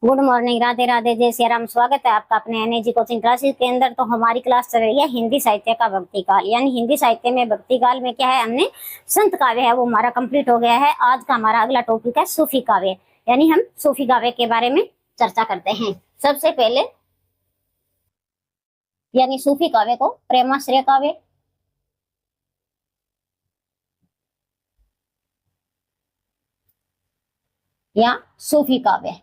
Good morning, Radhe Radhe, जय सिया राम। स्वागत है आपका अपने एनएजी कोचिंग क्लासेस के अंदर। तो हमारी क्लास चल रही है हिंदी साहित्य का भक्ति काल। यानी हिंदी साहित्य में भक्ति काल में क्या है, हमने संत काव्य है वो हमारा कंप्लीट हो गया है। आज का हमारा अगला टॉपिक है सूफी काव्य। यानी हम सूफी काव्य के बारे में चर्चा करते हैं। सबसे पहले यानी सूफी काव्य को प्रेमाश्रय काव्य या सूफी काव्य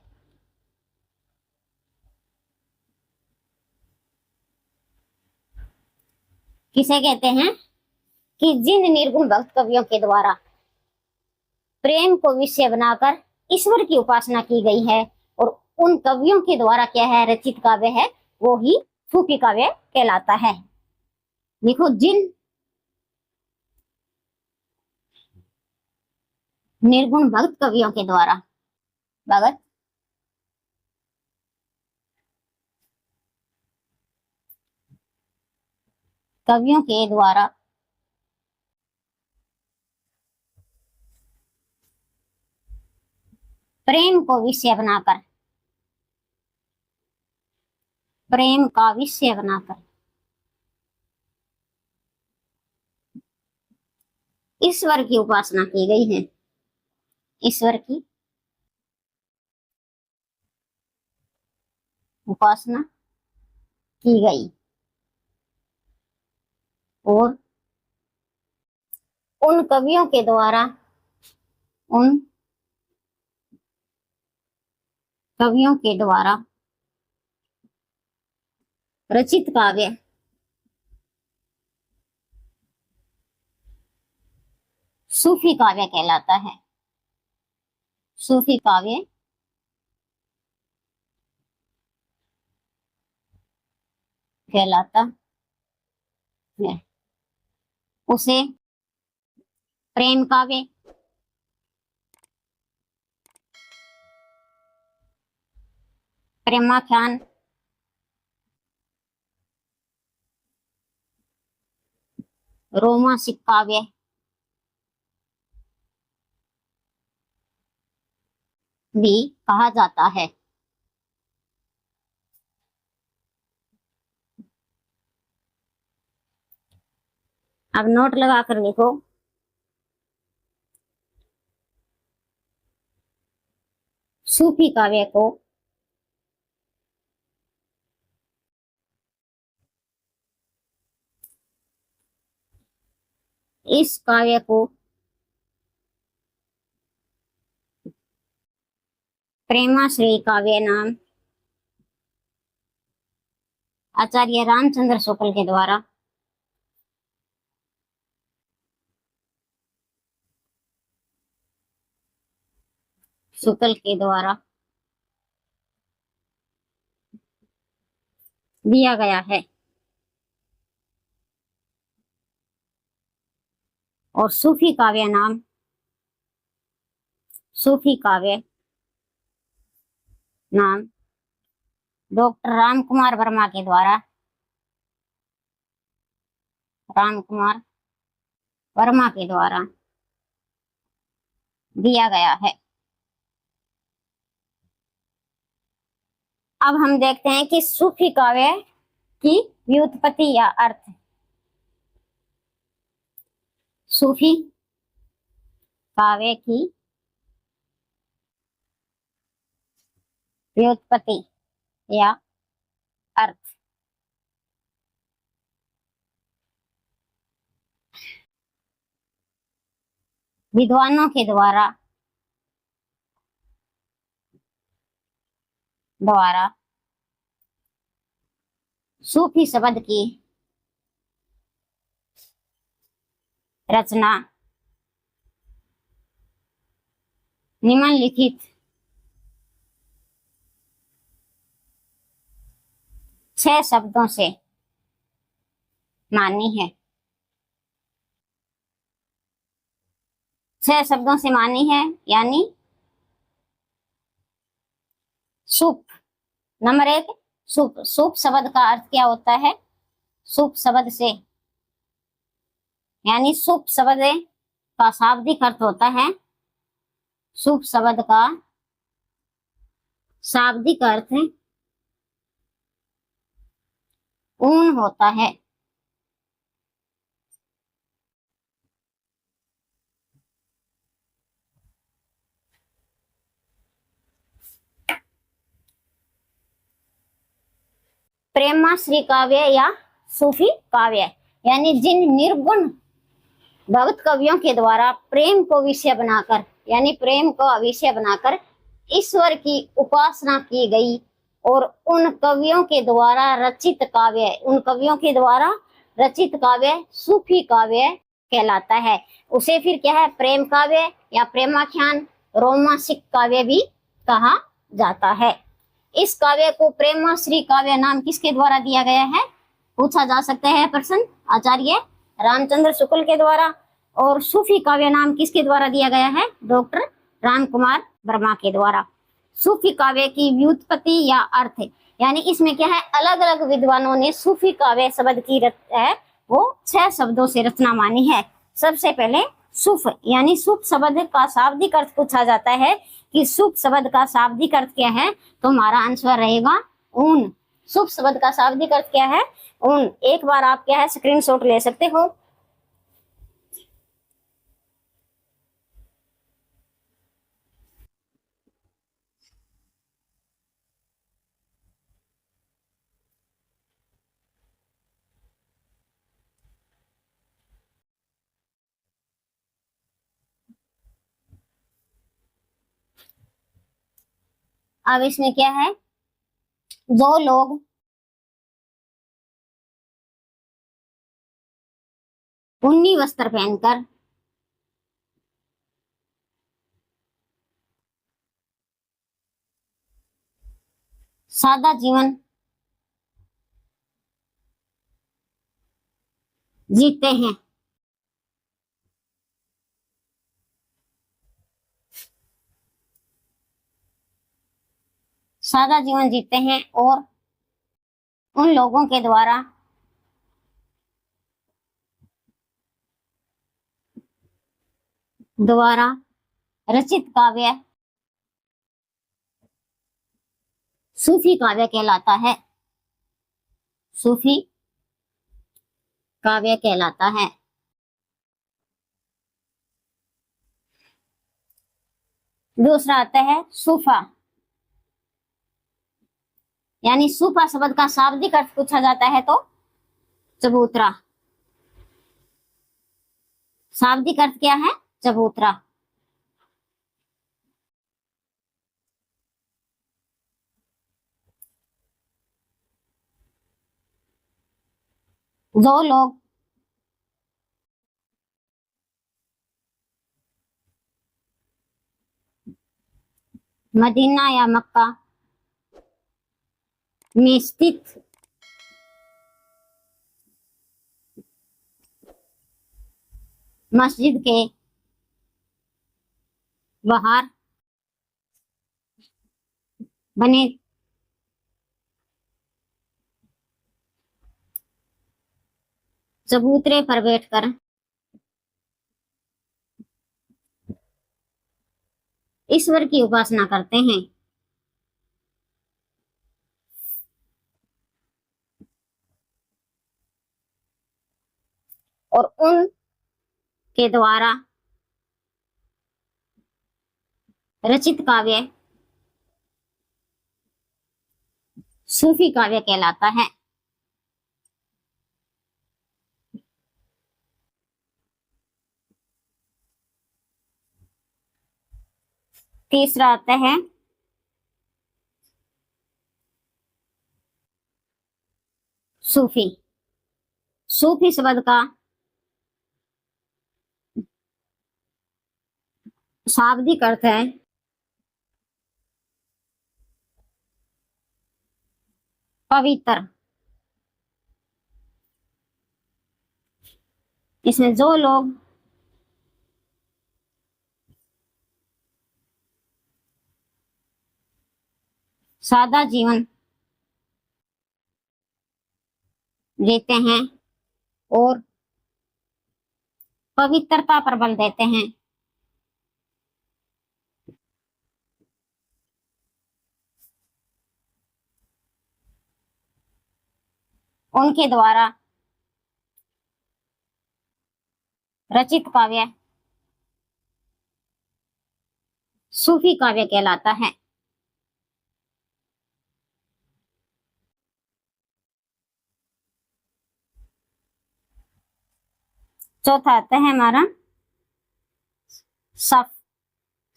किसे कहते हैं कि जिन निर्गुण भक्त कवियों के द्वारा प्रेम को विषय बनाकर ईश्वर की उपासना की गई है और उन कवियों के द्वारा क्या है रचित काव्य है वो ही सूफी काव्य कहलाता है। देखो, जिन निर्गुण भक्त कवियों के द्वारा भगत कवियों के द्वारा प्रेम को विषय बनाकर प्रेम का विषय बनाकर ईश्वर की उपासना की गई है। ईश्वर की उपासना की गई और उन कवियों के द्वारा उन कवियों के द्वारा रचित काव्य सूफी काव्य कहलाता है। सूफी काव्य कहलाता है। उसे प्रेम काव्य प्रेमाख्यान रोमांसिक काव्य भी कहा जाता है। अब नोट लगा कर लिखो, सूफी काव्य को इस काव्य को प्रेमाश्रय काव्य नाम आचार्य रामचंद्र शुक्ल के द्वारा दिया गया है और सूफी काव्य नाम डॉक्टर रामकुमार वर्मा के द्वारा दिया गया है। अब हम देखते हैं कि सूफी काव्य की व्युत्पत्ति या अर्थ। सूफी काव्य की व्युत्पत्ति या अर्थ। विद्वानों के द्वारा सूफी शब्द की रचना निम्नलिखित 6 शब्दों से मानी है। 6 शब्दों से मानी है यानी सूप। Number 1, soup. सूप शब्द का अर्थ क्या होता है? सूप शब्द से यानी सूप शब्द का शाब्दिक अर्थ होता है। सूप शब्द का शाब्दिक अर्थ ऊन होता है। प्रेमाश्री काव्य या सूफी काव्य, यानी जिन निर्गुण भक्त कवियों के द्वारा प्रेम को विषय बनाकर, यानी प्रेम को विषय बनाकर ईश्वर की उपासना की गई, और उन कवियों के द्वारा रचित काव्य, उन कवियों के द्वारा रचित काव्य सूफी काव्य कहलाता है। उसे फिर क्या है, प्रेम काव्य या प्रेमाख्यान, रोमांसिक काव्य भी कहा जाता है। इस काव्य को प्रेमाश्री काव्य नाम किसके द्वारा दिया गया है, पूछा जा सकता है प्रश्न, आचार्य रामचंद्र शुक्ल के द्वारा। और सूफी काव्य नाम किसके द्वारा दिया गया है, डॉक्टर राम कुमार वर्मा के द्वारा। सूफी काव्य की व्युत्पत्ति या अर्थ, यानी इसमें क्या है, अलग अलग विद्वानों ने सूफी काव्य शब्द की है वो 6 शब्दों से रचना मानी है। सबसे पहले सूफ, यानी सूफ शब्द का शाब्दिक अर्थ पूछा जाता है कि सूफ शब्द का शाब्दिक अर्थ क्या है, तो हमारा आंसर रहेगा ऊन। सूफ शब्द का शाब्दिक अर्थ क्या है, ऊन। एक बार आप क्या है स्क्रीनशॉट ले सकते हो। अब इसमें क्या है, जो लोग ऊनी वस्त्र पहनकर सादा जीवन जीते हैं, सादा जीवन जीते हैं, और उन लोगों के द्वारा रचित काव्य सूफी काव्य कहलाता है, सूफी काव्य कहलाता है। दूसरा आता है सूफा, यानी सूफा शब्द का शाब्दिक अर्थ पूछा जाता है तो चबूतरा। शाब्दिक अर्थ क्या है, चबूतरा। जो लोग मदीना या मक्का में स्थित मस्जिद के बाहर बने चबूतरे पर बैठकर ईश्वर की उपासना करते हैं, और उन के द्वारा रचित काव्य सूफी काव्य कहलाता है। तीसरा आता है सूफी। सूफी शब्द का शाब्दिक अर्थ है पवित्र। इसमें जो लोग सादा जीवन जीते हैं और पवित्रता पर बल देते हैं, उनके द्वारा रचित काव्य सूफी काव्य कहलाता है। चौथा आता है हमारा सफ।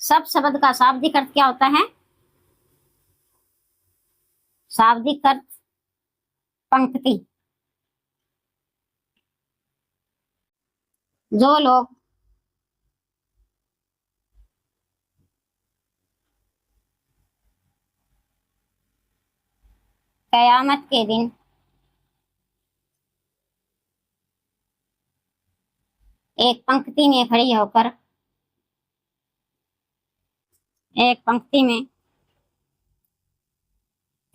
सफ शब्द का शाब्दिक अर्थ क्या होता है? शाब्दिक अर्थ पंक्ति। जो लोग कयामत के दिन एक पंक्ति में खड़ी होकर एक पंक्ति में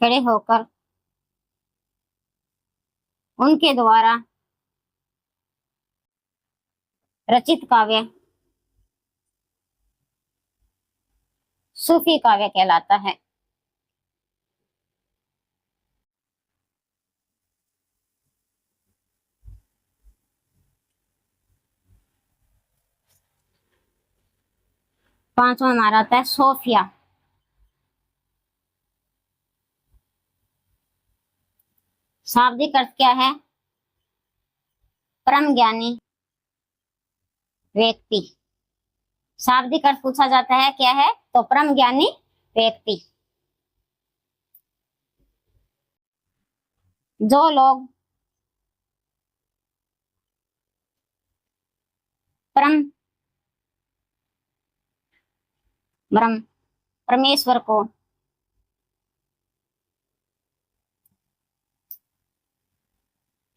खड़े होकर उनके द्वारा रचित काव्य सूफी काव्य कहलाता है। पांचवा हमारा आता है सोफिया। शाब्दिक अर्थ क्या है? परम ज्ञानी व्यक्ति। शाब्दिक अर्थ पूछा जाता है क्या है, तो परम ज्ञानी व्यक्ति। जो लोग परम ब्रह्म परमेश्वर को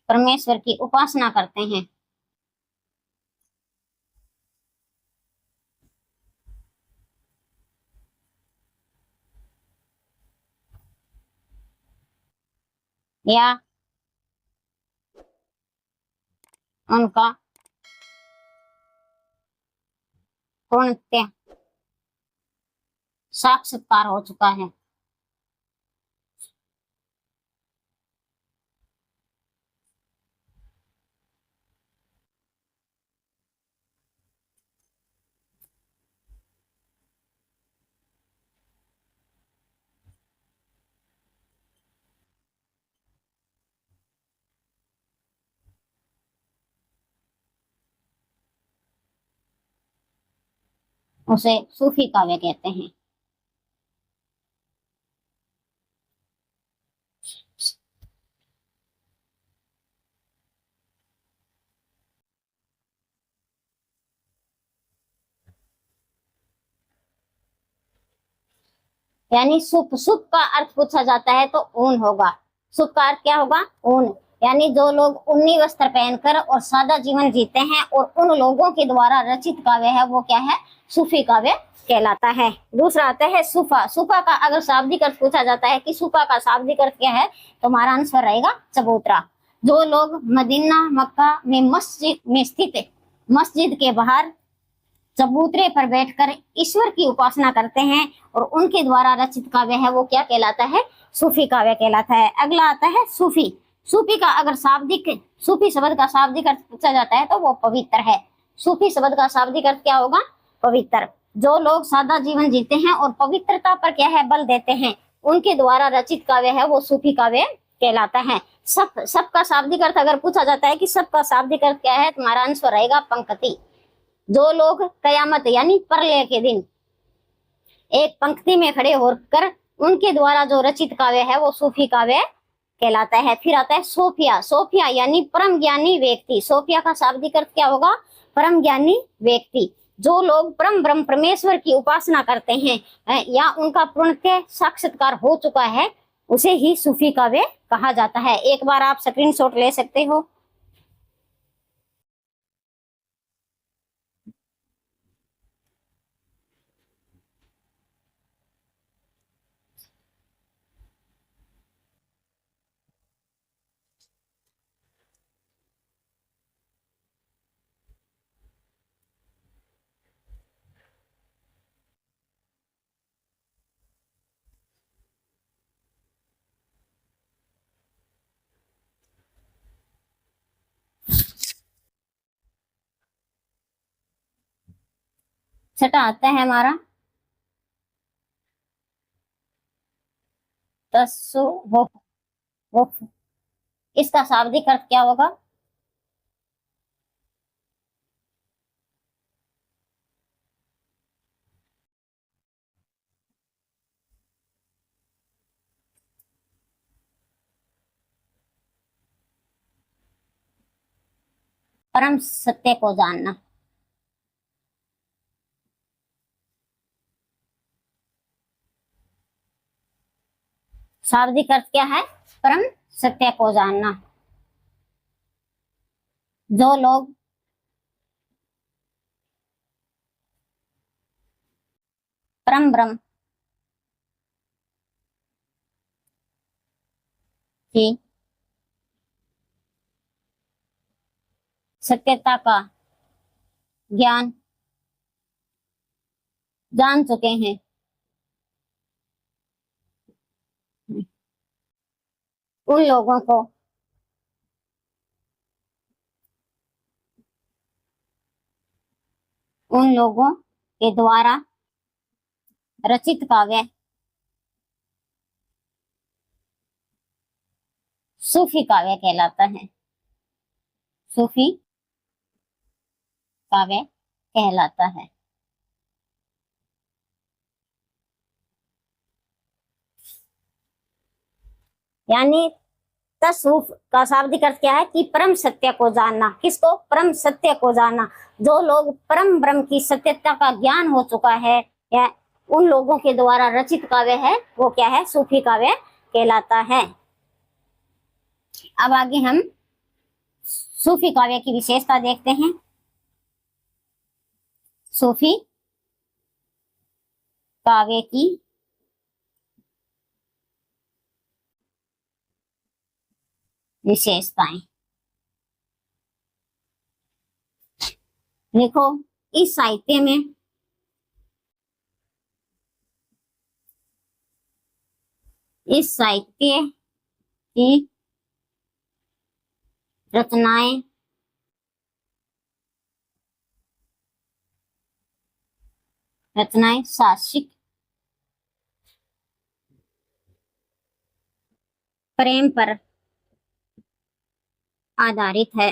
परमेश्वर की उपासना करते हैं, या उनका पूर्णतः साक्षात्कार हो चुका है, उसे सूफी काव्य कहते हैं। यानी सुप, सुप का अर्थ पूछा जाता है तो ऊन होगा। सुप का अर्थ क्या होगा? ऊन। यानी जो लोग ऊनी वस्त्र पहनकर और सादा जीवन जीते हैं और उन लोगों के द्वारा रचित काव्य है वो क्या है? सूफी काव्य कहलाता है। दूसरा आता है सूफा। सूफा का अगर शाब्दिक अर्थ पूछा जाता है कि सूफा का शाब्दिक अर्थ क्या है, तो हमारा आंसर रहेगा चबूतरा। जो लोग मदीना मक्का में मस्जिद में स्थित मस्जिद के बाहर चबूतरे पर बैठकर ईश्वर की उपासना करते हैं और उनके द्वारा रचित काव्य है वो क्या कहलाता है? सूफी काव्य कहलाता है। अगला आता है सूफी। सूफी का अगर शाब्दिक सूफी शब्द का शाब्दिक अर्थ पूछा जाता है तो वो पवित्र है। सूफी शब्द का शाब्दिक अर्थ क्या होगा? पवित्र। जो लोग सादा जीवन जीते हैं और पवित्रता पर क्या है? बल देते हैं, उनके द्वारा रचित काव्य है वो सूफी काव्य कहलाता है। सब का शाब्दिक अर्थ अगर पूछा जाता है कि सब का शाब्दिक अर्थ क्या है, तुम्हारा आंसर रहेगा पंक्ति। जो लोग कयामत यानी प्रलय के दिन एक पंक्ति में खड़े होकर उनके द्वारा जो रचित काव्य है वो सूफी काव्य कहलाता है। फिर आता है सोफिया। सोफिया यानी परम ज्ञानी व्यक्ति। सोफिया का शाब्दिक अर्थ क्या होगा? परम ज्ञानी व्यक्ति। जो लोग परम ब्रह्म परमेश्वर की उपासना करते हैं या उनका पूर्णतः साक्षात्कार हो चुका है, उसे ही सूफी काव्य कहा जाता है। एक बार आप स्क्रीनशॉट ले सकते हो। छठा आता है हमारा तस्वुफ। वुफ। इसका शाब्दिक अर्थ क्या होगा? परम सत्य को जानना। शाब्दिक अर्थ क्या है? परम सत्य को जानना। जो लोग परम ब्रह्म की सत्यता का ज्ञान जान चुके हैं, उन लोगों को उन लोगों के द्वारा रचित काव्य सूफी काव्य कहलाता है। सूफी काव्य कहलाता है। यानी तस्वुफ का शाब्दिक अर्थ क्या है कि परम सत्य को जानना। किसको? परम सत्य को जानना। जो लोग परम ब्रह्म की सत्यता का ज्ञान हो चुका है या उन लोगों के द्वारा रचित काव्य है, वो क्या है? सूफी काव्य कहलाता है। अब आगे हम सूफी काव्य की विशेषता देखते हैं। सूफी काव्य की विशेषताएं देखो। इस साहित्य में इस साहित्य की रचनाएं साहसिक प्रेम पर आधारित है।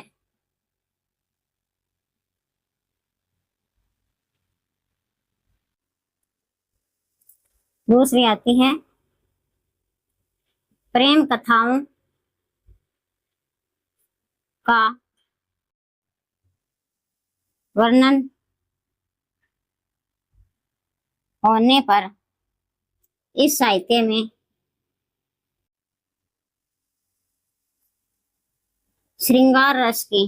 दूसरी आती है प्रेम कथाओं का वर्णन होने पर इस साहित्य में श्रृंगार रस की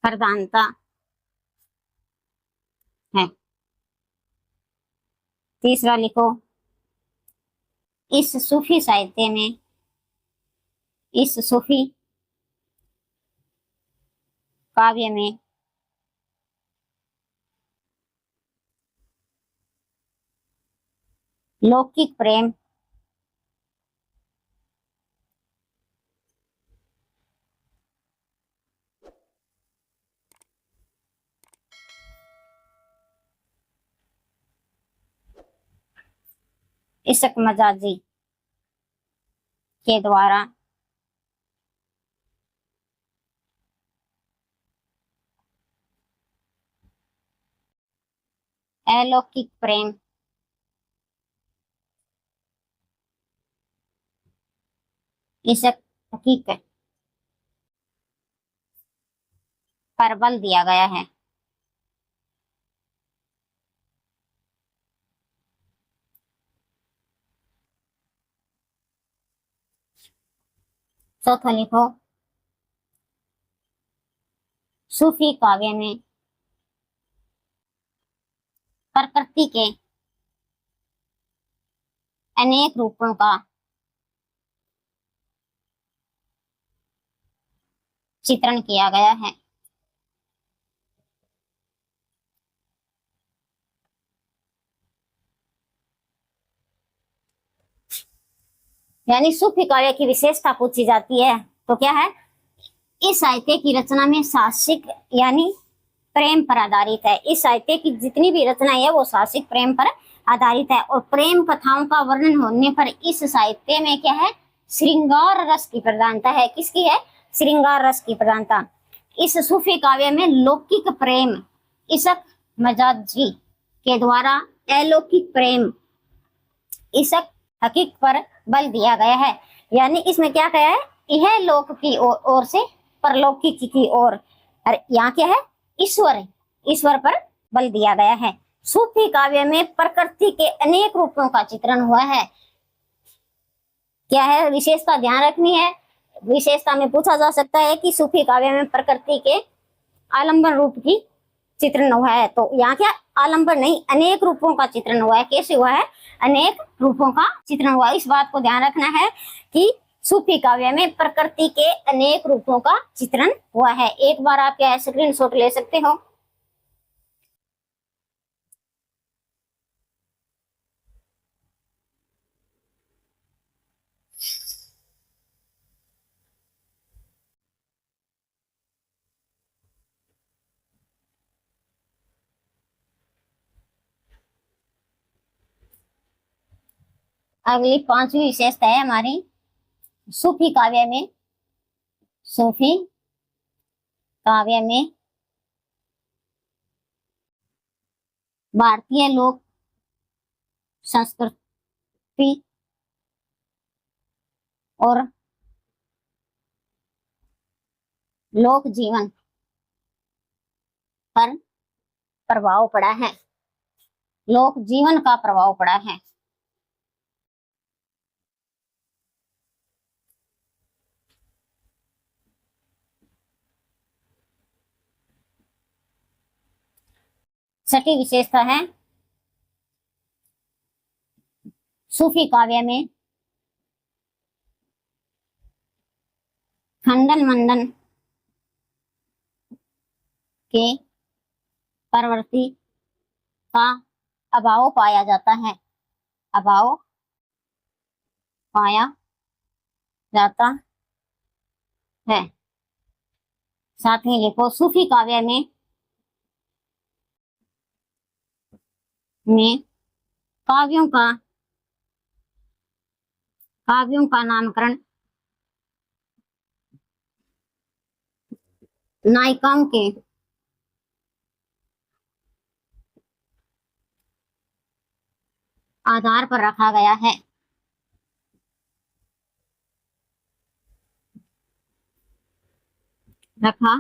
प्रधानता है। तीसरा लिखो, इस सूफी साहित्य में इस सूफी काव्य में लौकिक प्रेम इश्क मजाजी के द्वारा अलौकिक प्रेम इश्क हकीकत पर बल दिया गया है। चौथा लिखो, सूफी काव्य में प्रकृति के अनेक रूपों का चित्रण किया गया है। यानी सूफी काव्य की विशेषता पूछी जाती है तो क्या है, इस साहित्य की रचना में साहसिक यानी प्रेम पर आधारित है। इस साहित्य की जितनी भी रचना है वो साहसिक प्रेम पर आधारित है, और प्रेम कथाओं का वर्णन होने पर इस साहित्य में क्या है, श्रृंगार रस की प्रधानता है। किसकी है, श्रृंगार रस की प्रधानता। इस सूफी काव्य में लौकिक प्रेम इशक मजाजी के द्वारा अलौकिक प्रेम इशक हकीक पर बल दिया गया है। यानी इसमें क्या कहा है, यह लोक की ओर से परलौकिक की ओर, और यहाँ क्या है, ईश्वर, ईश्वर पर बल दिया गया है। सूफी काव्य में प्रकृति के अनेक रूपों का चित्रण हुआ है। क्या है विशेषता ध्यान रखनी है, विशेषता में पूछा जा सकता है कि सूफी काव्य में प्रकृति के आलंबन रूप की चित्रण हुआ है। तो यहाँ क्या, आलंबन नहीं, अनेक रूपों का चित्रण हुआ है। कैसे हुआ है, अनेक रूपों का चित्रण हुआ है। इस बात को ध्यान रखना है कि सूफी काव्य में प्रकृति के अनेक रूपों का चित्रण हुआ है। एक बार आप क्या स्क्रीनशॉट ले सकते हो। अगली पांचवी विशेषता है हमारी सूफी काव्य में, सूफी काव्य में भारतीय लोक संस्कृति और लोक जीवन पर प्रभाव पड़ा है, लोक जीवन का प्रभाव पड़ा है। छठी विशेषता है सूफी काव्य में खंडन मंडन के प्रवृत्ति का अभाव पाया जाता है, अभाव पाया जाता है। साथ में लिखो, सूफी काव्य में काव्यों का नामकरण नायिकाओं के आधार पर रखा गया है, रखा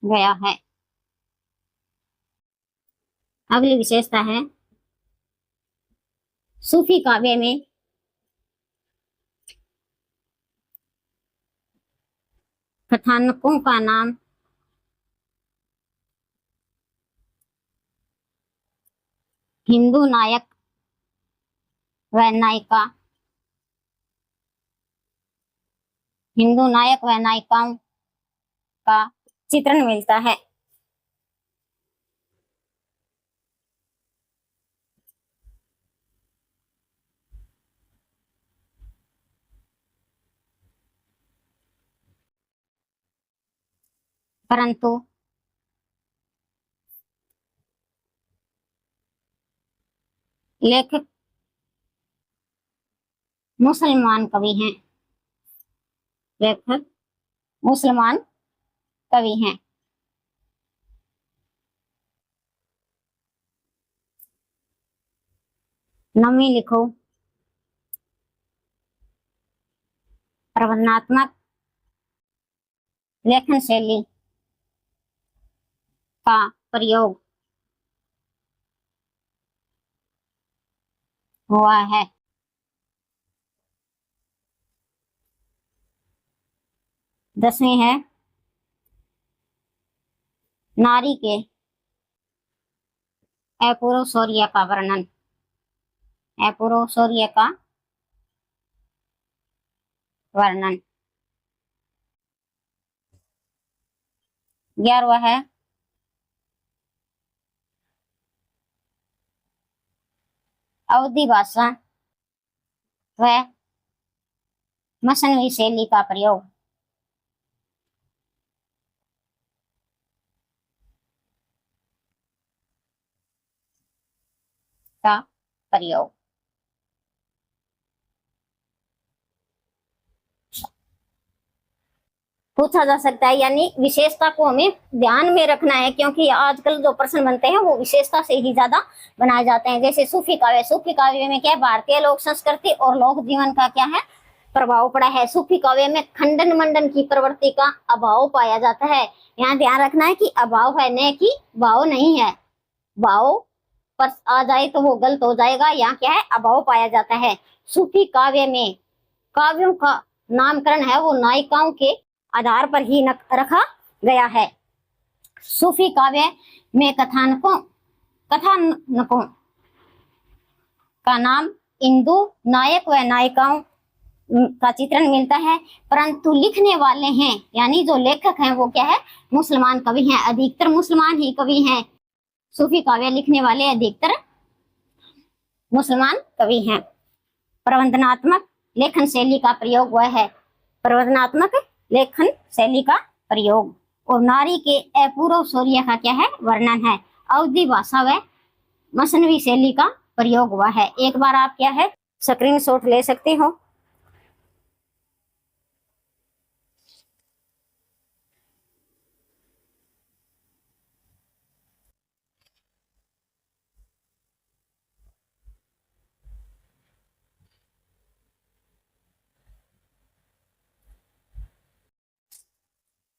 गया है। अगली विशेषता है सूफी काव्य में कथानकों का नाम हिंदू नायक व नायिका, हिंदू नायक व नायिकाओं का चित्रण मिलता है। परंतु लेखक मुसलमान कवि हैं, लेखक मुसलमान कवि हैं। नवी लिखो, प्रबंधात्मक लेखन शैली का प्रयोग हुआ है। दसवीं है नारी के अपूर्व शौर्य का वर्णन, अपूर्व शौर्य का वर्णन। 11वां है अवधी भाषा व मसनवी शैली का प्रयोग, का प्रयोग। पूछा जा सकता है, यानी विशेषता को हमें ध्यान में रखना है, क्योंकि आजकल जो प्रश्न बनते हैं वो विशेषता से ही ज्यादा बनाए जाते हैं। जैसे सूफी काव्य, सूफी काव्य में क्या है, भारतीय लोक संस्कृति और लोक जीवन का क्या है, प्रभाव पड़ा है। सूफी काव्य में खंडन मंडन की प्रवृत्ति का अभाव पाया जाता है। यहाँ ध्यान रखना है कि अभाव है, न कि भाव नहीं है। भाव पर आ जाए तो वो गलत हो जाएगा। यहाँ क्या है, अभाव पाया जाता है। सूफी काव्य में काव्यों का नामकरण है वो नायिकाओं के आधार पर ही रखा गया है। सूफी काव्य में कथानकों का नाम इंदु, नायक व नायिकाओं का चित्रण मिलता है, परंतु लिखने वाले हैं, यानी जो लेखक हैं वो क्या है, मुसलमान कवि हैं। अधिकतर मुसलमान ही कवि हैं। सूफी काव्य लिखने वाले अधिकतर मुसलमान कवि हैं। प्रबंधनात्मक लेखन शैली का प्रयोग हुआ है। प्रबंधनात्मक लेखन शैली का प्रयोग। और नारी के अपूर्व शौर्य का क्या है, वर्णन है। अवधी भाषा व मसनवी शैली का प्रयोग हुआ है। एक बार आप क्या है, स्क्रीनशॉट ले सकते हो।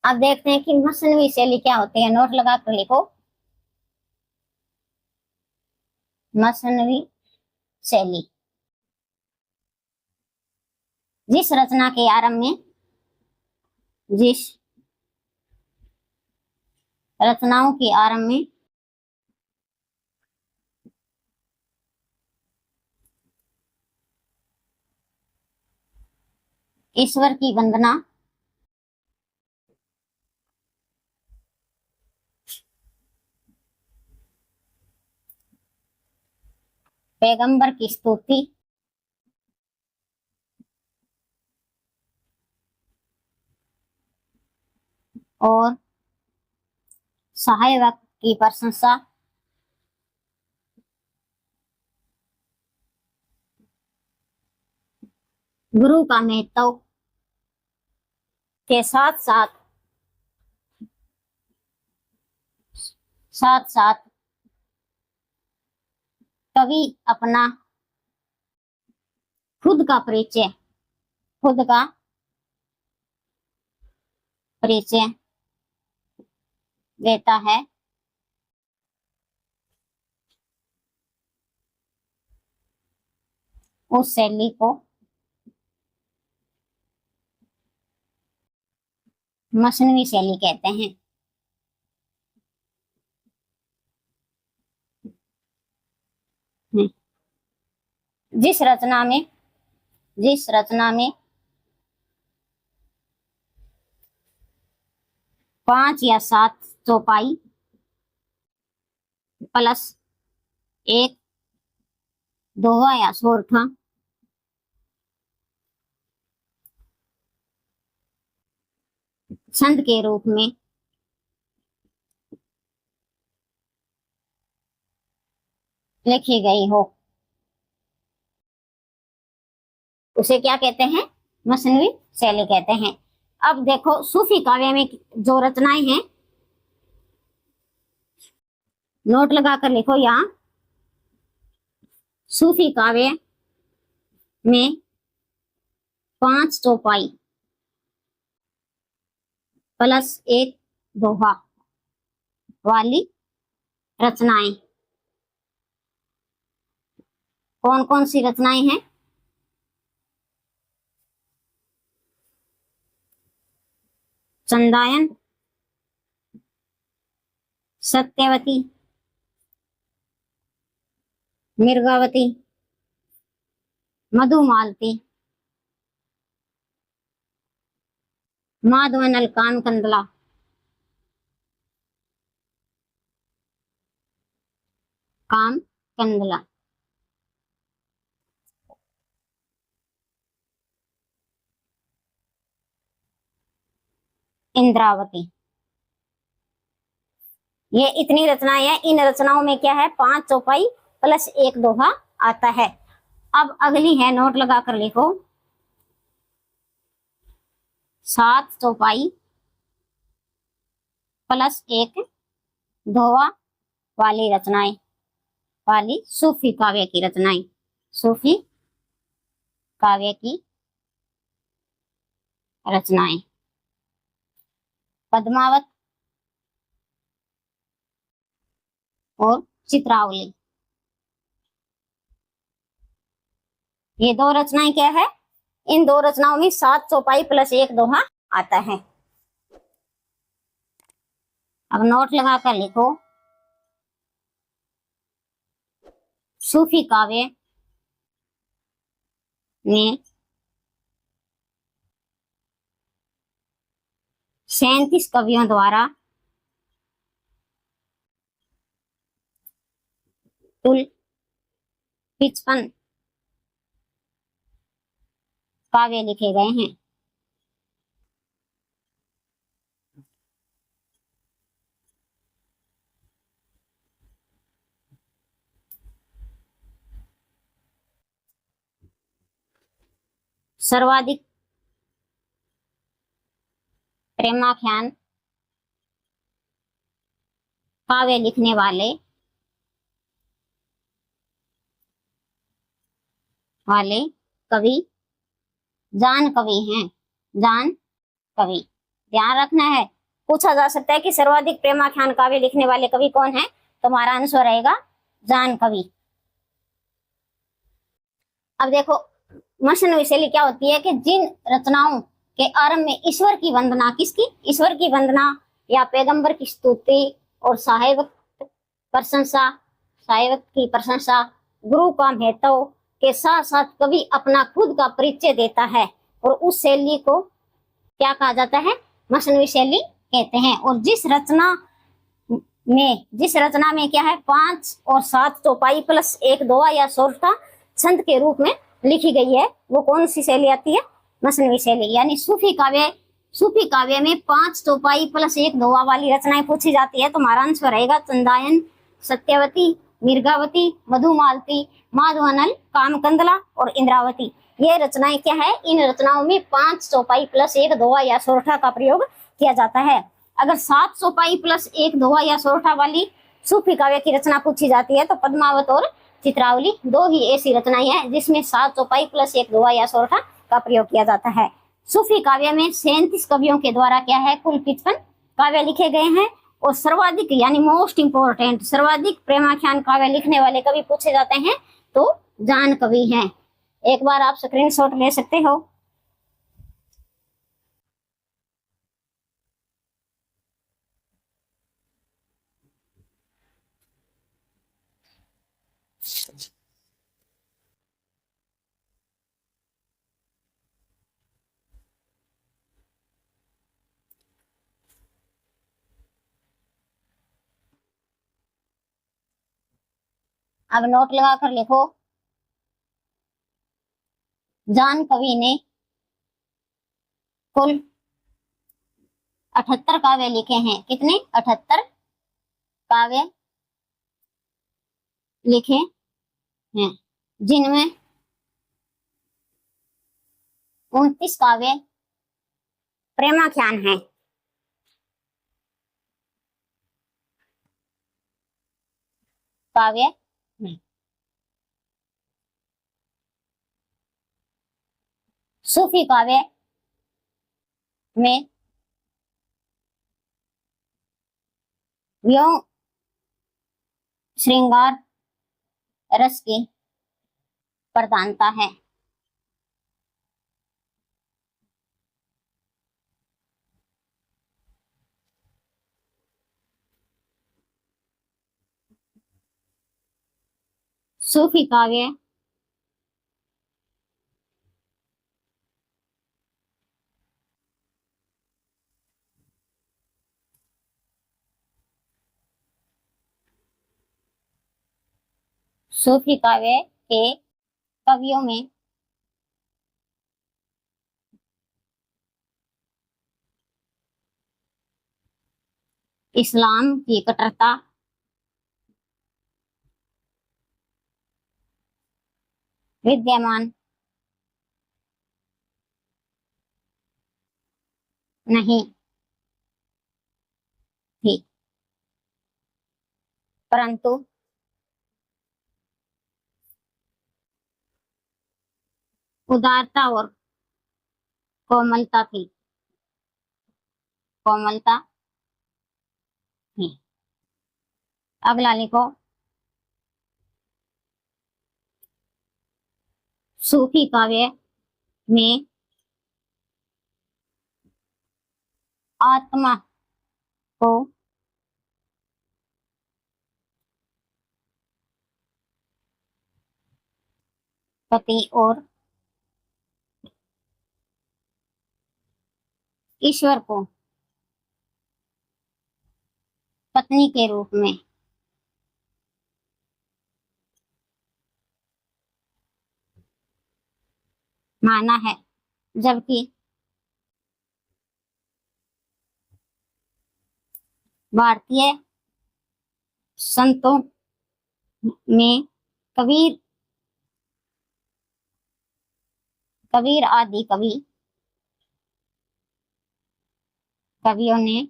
अब देखते हैं कि मसनवी शैली क्या होती है। नोट लगा कर लिखो, मसनवी शैली। जिस रचना के आरंभ में जिस रचनाओं के आरंभ में ईश्वर की वंदना, पैगंबर की स्तुति और सहायक की प्रशंसा गुरु का महत्व के साथ साथ कवि अपना खुद का परिचय देता है। उस शैली को मसनवी शैली कहते हैं। जिस रचना में 5 या 7 चौपाई प्लस एक दोहा या शोर था, छंद के रूप में लिखी गई हो, उसे क्या कहते हैं, मसनवी शैली कहते हैं। अब देखो सूफी काव्य में जो रचनाएं हैं, नोट लगाकर लिखो यहाँ। सूफी काव्य में 5 चौपाई प्लस एक दोहा वाली रचनाएं कौन कौन सी रचनाएं हैं? चंदायन, सत्यवती, मिर्गावती, मधुमालती, माधवनल कामकंदला, इंद्रावती। ये इतनी रचनाएं हैं। इन रचनाओं में क्या है, 5 चौपाई प्लस एक दोहा आता है। अब अगली है, नोट लगा कर लिखो, 7 चौपाई प्लस एक दोहा वाली रचनाएं, वाली सूफी काव्य की रचनाएं, सूफी काव्य की रचनाएं। पद्मावत और चित्रावली, ये दो रचनाएं क्या है? इन दो रचनाओं में 7 चौपाई प्लस एक दोहा आता है। अब नोट लगा कर लिखो, सूफी काव्य में 37 कवियों द्वारा कुल 55 काव्य लिखे गए हैं। सर्वाधिक प्रेमाख्यान काव्य लिखने वाले कवि जान कवि हैं। जान कवि, ध्यान रखना है, पूछा जा सकता है कि सर्वाधिक प्रेमाख्यान काव्य लिखने वाले कवि कौन है, तो हमारा आंसर रहेगा जान कवि। अब देखो, मसनवी शैली क्या होती है कि जिन रचनाओं के आरंभ में ईश्वर की वंदना, किसकी? ईश्वर की वंदना या पैगंबर की स्तुति और साहेब प्रशंसा, साहेब की प्रशंसा, गुरु का महत्व के साथ साथ कवि अपना खुद का परिचय देता है, और उस शैली को क्या कहा जाता है? मसनवी शैली कहते हैं। और जिस रचना में क्या है, 5 और 7 चौपाई प्लस एक दोहा या सोरठा छंद के रूप में लिखी गई है, वो कौन सी शैली आती है? मसनवी शैली। यानी सूफी काव्य में 5 चौपाई प्लस एक दोहा वाली रचनाएं पूछी जाती है, तो हमारा आंसर रहेगा चंदायन, सत्यवती, मिर्गावती, मधुमालती, माधवानल, कामकंदला और इंद्रावती। ये रचनाएं क्या है? इन रचनाओं में 5 चौपाई प्लस एक दोहा या सोरठा का प्रयोग किया जाता है। अगर 7 चौपाई प्लस एक दोहा या सोरठा वाली सूफी काव्य की रचना पूछी जाती है, तो पद्मावत और चित्रावली दो ही ऐसी रचनाएं हैं जिसमें 7 चौपाई प्लस एक दोहा या सोरठा का प्रयोग किया जाता है। सूफी काव्य में 37 कवियों के द्वारा क्या है, कुल 55 काव्य लिखे गए हैं। और सर्वाधिक यानी मोस्ट इंपोर्टेंट, सर्वाधिक प्रेमाख्यान काव्य लिखने वाले कवि पूछे जाते हैं तो जान कवि हैं। एक बार आप स्क्रीनशॉट ले सकते हो। अब नोट लगा कर लिखो, जान कवि ने कुल 78 काव्य लिखे हैं। कितने? 78 काव्य लिखे हैं, जिनमें 29 काव्य प्रेमाख्यान है। काव्य सूफी काव्य में व्योम श्रृंगार रस की प्रधानता है। सूफी काव्य सूफी काव्य के कवियों में इस्लाम की कट्टरता, विद्यमान नहीं थी, परंतु उदारता और कोमलता थी, कोमलता थी। अगला लिखो, सूफी काव्य में आत्मा को पति और ईश्वर को पत्नी के रूप में माना है, जबकि भारतीय संतों में कबीर कबीर आदि कवियों ने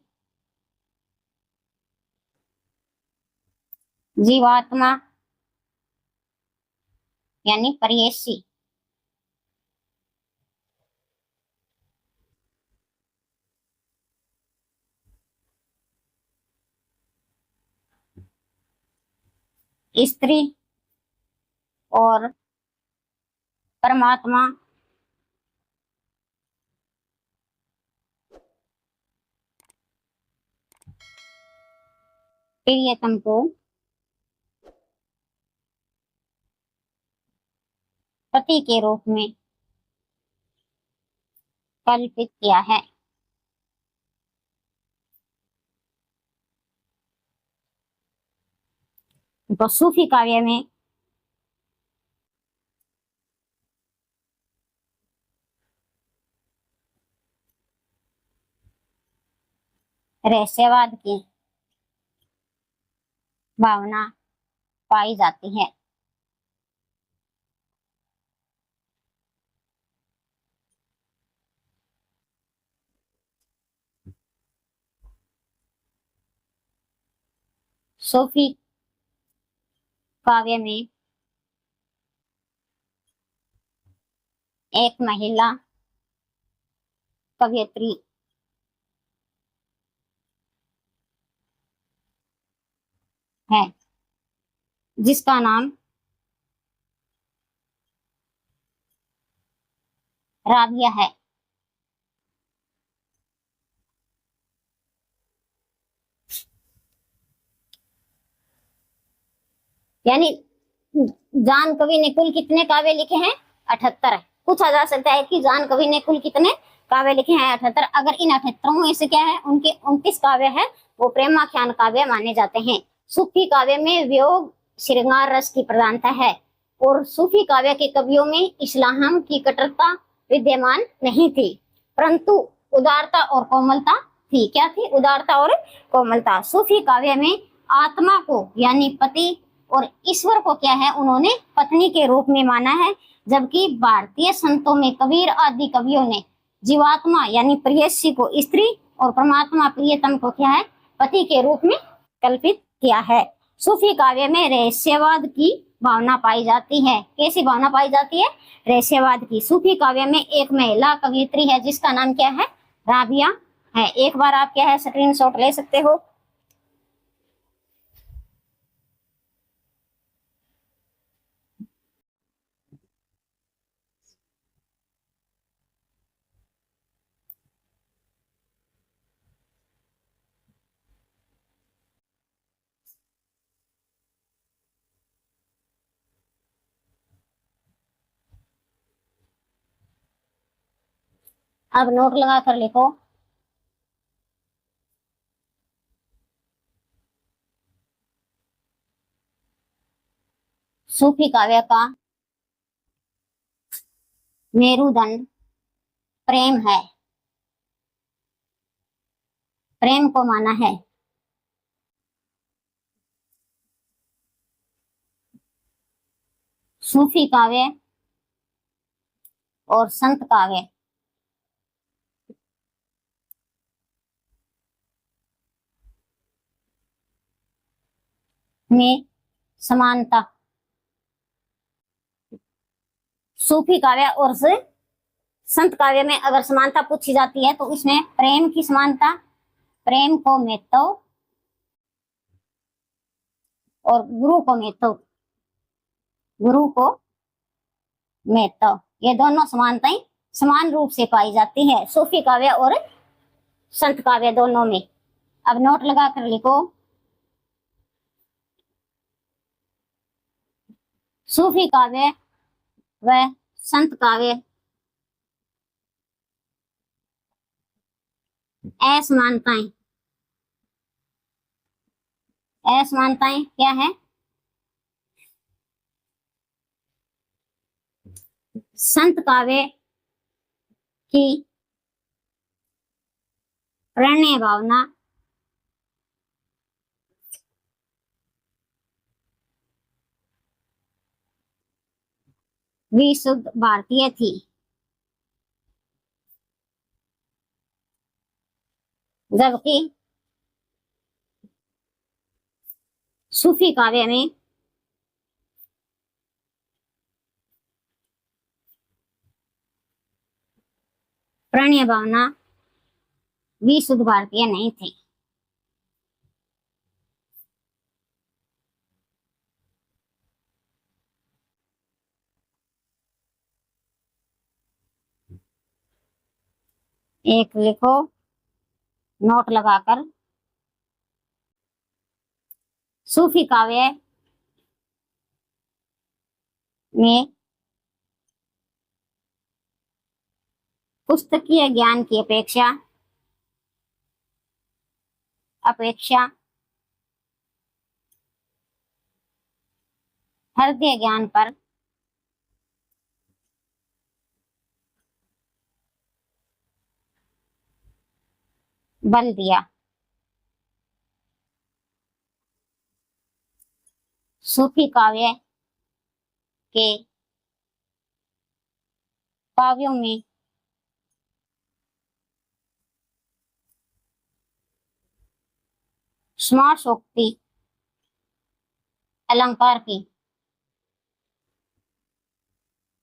जीवात्मा यानी प्रेयसी स्त्री और परमात्मा प्रियतम को पति के रूप में कल्पित किया है। तो सूफी काव्य में रहस्यवाद की भावना पाई जाती है। सूफी काव्य में एक महिला कवयित्री है जिसका नाम राबिया है। यानी जान कवि ने कुल कितने काव्य लिखे हैं? 78। पूछा जा सकता है कि जान कवि ने कुल कितने काव्य लिखे हैं? 78। अगर इन 78 में से क्या है, उनके 29 काव्य है वो प्रेमाख्यान काव्य माने जाते हैं। सूफी काव्य में वियोग श्रृंगार रस की प्रधानता है और सूफी काव्य के कवियों में इस्लाम की कट्टरता विद्यमान नहीं थी, परंतु उदारता और कोमलता थी। क्या थी? उदारता और कोमलता। सूफी काव्य में आत्मा को यानी पति और ईश्वर को क्या है, उन्होंने पत्नी के रूप में माना है, जबकि भारतीय संतों में कबीर आदि कवियों ने जीवात्मा यानी प्रेयसी को स्त्री और परमात्मा प्रियतम को क्या है, पति के रूप में कल्पित किया है। सूफी काव्य में रहस्यवाद की भावना पाई जाती है। कैसी भावना पाई जाती है? रहस्यवाद की। सूफी काव्य में एक महिला कवियत्री है जिसका नाम क्या है? राबिया है। एक बार आप क्या है स्क्रीनशॉट ले सकते हो। अब नोट लगा कर लिखो। सूफी काव्य का मेरुदंड प्रेम है, प्रेम को माना है। सूफी काव्य और संत काव्य में समानता। सूफी काव्य और संत काव्य में अगर समानता पूछी जाती है तो इसमें प्रेम की समानता, प्रेम को महत्व और गुरु को महत्व, गुरु को महत्व, ये दोनों समानताएं समान रूप से पाई जाती है सूफी काव्य और संत काव्य दोनों में। अब नोट लगा कर लिखो, सूफी काव्य व संत काव्य असमानताएं, असमानताएं क्या है? संत काव्य की प्रणय भावना विशुद्ध भारतीय थी, जबकि सूफी काव्य में प्रणय भावना विशुद्ध भारतीय नहीं थी। एक लिखो नोट लगाकर, सूफी काव्य में पुस्तकीय ज्ञान की अपेक्षा हृदय ज्ञान पर बल दिया। सूफी काव्य के काव्यों में समासोक्ति अलंकार की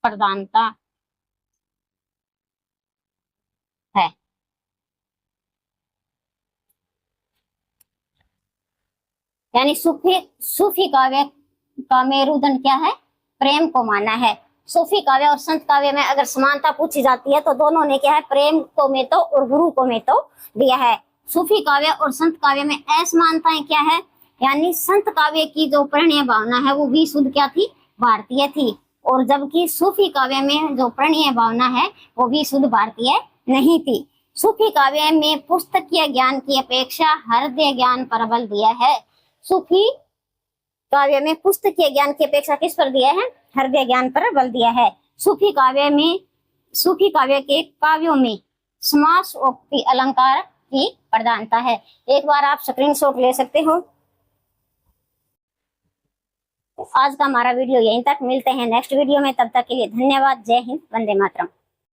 प्रधानता है। यानी सूफी काव्य का मेरुदंड क्या है? प्रेम को माना है। सूफी काव्य और संत काव्य में अगर समानता पूछी जाती है तो दोनों ने क्या है? प्रेम को महत्व और गुरु को महत्व दिया है। सूफी काव्य और संत काव्य में असमानताएं क्या है? यानी संत काव्य की जो प्रणय भावना है वो विशुद्ध क्या थी? भारतीय थी, और जबकि सूफी काव्य में जो प्रणय भावना है वो विशुद्ध भारतीय नहीं थी। सूफी काव्य में पुस्तकीय ज्ञान की अपेक्षा हृदय ज्ञान पर बल दिया है। सूफी काव्य में पुस्तकीय ज्ञान की अपेक्षा किस पर दिया है? हृदय ज्ञान पर बल दिया है। सूफी काव्य के काव्यों में समासोक्ति अलंकार की प्रधानता है। एक बार आप स्क्रीनशॉट ले सकते हो। आज का हमारा वीडियो यहीं तक, मिलते हैं नेक्स्ट वीडियो में, तब तक के लिए धन्यवाद। जय हिंद, वंदे मातरम।